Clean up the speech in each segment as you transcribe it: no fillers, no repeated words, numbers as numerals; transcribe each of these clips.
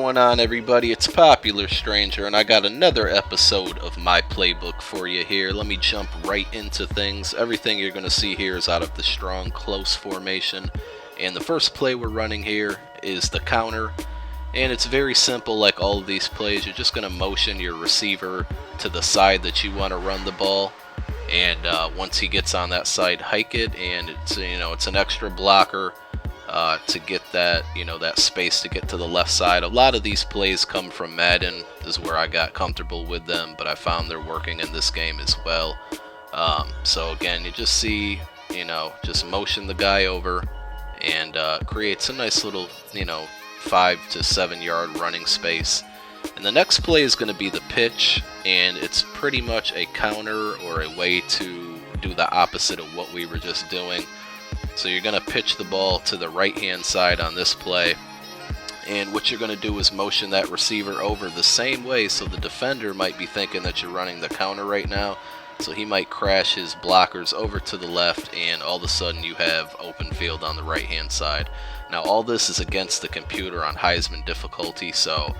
going on, everybody? It's Popular Stranger, and I got another episode of my playbook for you here. Let me jump right into things. Everything you're going to see here is out of the strong close formation, and the first play we're running here is the counter, and it's very simple. Like all of these plays, you're just going to motion your receiver to the side that you want to run the ball, and once he gets on that side, hike it, and it's an extra blocker to get that that space to get to the left side. A lot of these plays come from Madden. This is where I got comfortable with them, but I found they're working in this game as well. So again, you just see, just motion the guy over, and creates a nice little 5 to 7 yard running space. And the next play is going to be the pitch, and it's pretty much a counter or a way to do the opposite of what we were just doing. So you're going to pitch the ball to the right-hand side on this play, and what you're going to do is motion that receiver over the same way, so the defender might be thinking that you're running the counter right now, so he might crash his blockers over to the left, and all of a sudden you have open field on the right-hand side. Now all this is against the computer on Heisman difficulty, so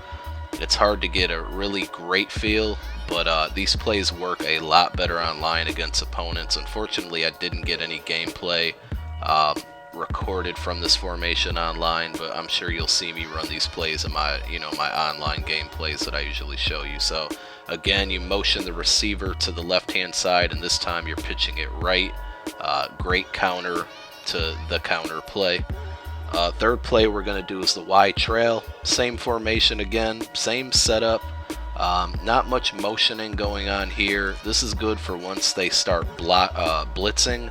it's hard to get a really great feel, but these plays work a lot better online against opponents. Unfortunately, I didn't get any gameplay recorded from this formation online, but I'm sure you'll see me run these plays in my my online gameplays that I usually show you. So again, you motion the receiver to the left hand side, and this time you're pitching it right. Great counter to the counter play. Third play we're going to do is the Y trail. Same formation again, same setup. Not much motioning going on here. This is good for once they start blitzing.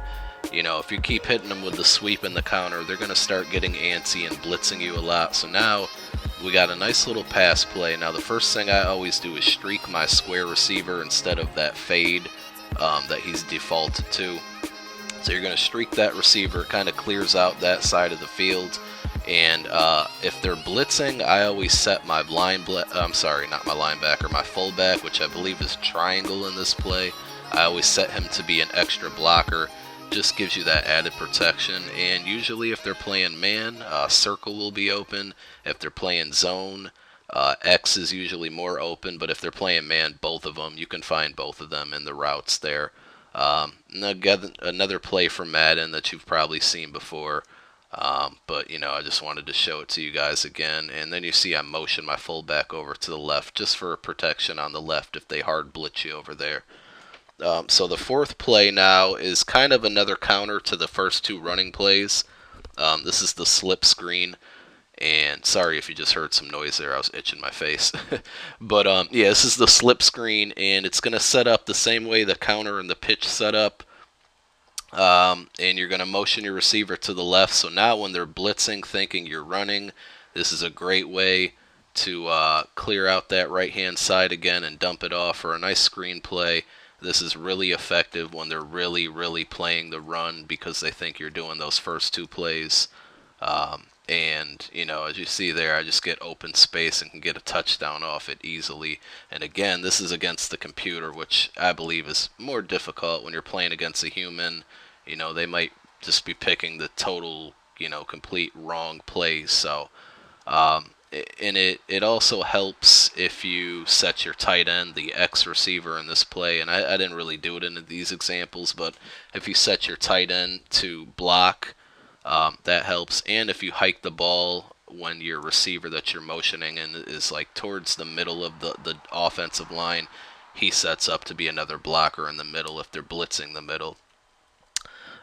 If you keep hitting them with the sweep and the counter, they're going to start getting antsy and blitzing you a lot. So now we got a nice little pass play. Now the first thing I always do is streak my square receiver instead of that fade that he's defaulted to. So you're going to streak that receiver, kind of clears out that side of the field. And if they're blitzing, I always set my my fullback, which I believe is triangle in this play. I always set him to be an extra blocker. Just gives you that added protection. And usually if they're playing man, circle will be open. If they're playing zone, X is usually more open, but if they're playing man, both of them, you can find both of them in the routes there. Another play from Madden that you've probably seen before, but I just wanted to show it to you guys again. And then you see I motion my fullback over to the left just for protection on the left if they hard blitz you over there. So the fourth play now is kind of another counter to the first two running plays. This is the slip screen, and sorry if you just heard some noise there, I was itching my face. But yeah, this is the slip screen, and it's going to set up the same way the counter and the pitch set up. And you're going to motion your receiver to the left, so now when they're blitzing thinking you're running, this is a great way to clear out that right hand side again and dump it off for a nice screen play. This is really effective when they're really playing the run because they think you're doing those first two plays. And as you see there, I just get open space and can get a touchdown off it easily. And again, this is against the computer, which I believe is more difficult when you're playing against a human. They might just be picking the total, complete wrong plays. So and it also helps if you set your tight end, the X receiver in this play, and I didn't really do it in these examples, but if you set your tight end to block, that helps. And if you hike the ball when your receiver that you're motioning in is like towards the middle of the offensive line, he sets up to be another blocker in the middle if they're blitzing the middle.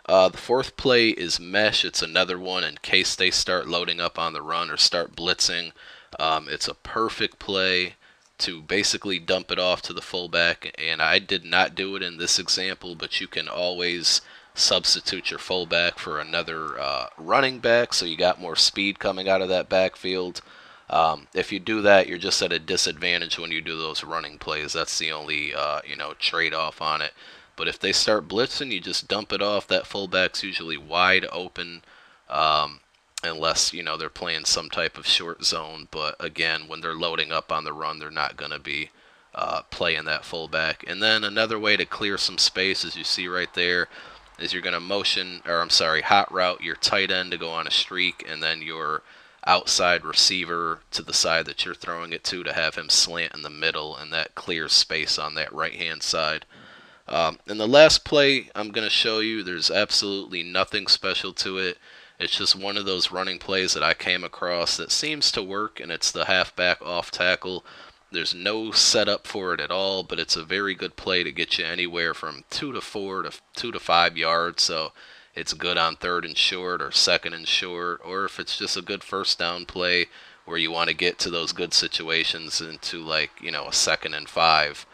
The fourth play is mesh. It's another one in case they start loading up on the run or start blitzing. It's a perfect play to basically dump it off to the fullback, and I did not do it in this example, but you can always substitute your fullback for another running back, so you got more speed coming out of that backfield. If you do that, you're just at a disadvantage when you do those running plays. That's the only trade-off on it. But if they start blitzing, you just dump it off. That fullback's usually wide open, unless they're playing some type of short zone. But again, when they're loading up on the run, they're not going to be playing that fullback. And then another way to clear some space, as you see right there, is you're going to hot route your tight end to go on a streak, and then your outside receiver to the side that you're throwing it to have him slant in the middle, and that clears space on that right hand side. And the last play I'm going to show you, there's absolutely nothing special to it. It's just one of those running plays that I came across that seems to work, and it's the halfback off tackle. There's no setup for it at all, but it's a very good play to get you anywhere from 2 to 4 to 2 to 5 yards. So it's good on third and short or second and short, or if it's just a good first down play where you want to get to those good situations into, like, a second and 5.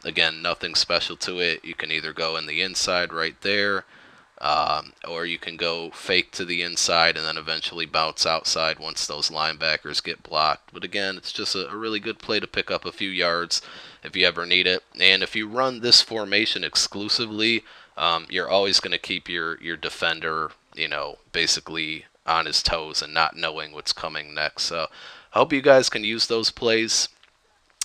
Again, nothing special to it. You can either go in the inside right there, or you can go fake to the inside and then eventually bounce outside once those linebackers get blocked. But again, it's just a really good play to pick up a few yards if you ever need it. And if you run this formation exclusively, you're always going to keep your defender, basically on his toes and not knowing what's coming next. So I hope you guys can use those plays.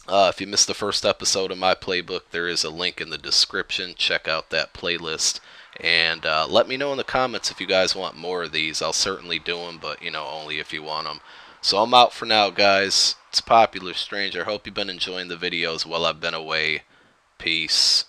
If you missed the first episode of my playbook, there is a link in the description. Check out that playlist. And let me know in the comments if you guys want more of these. I'll certainly do them, but, only if you want them. So I'm out for now, guys. It's Popular Stranger. Hope you've been enjoying the videos while I've been away. Peace.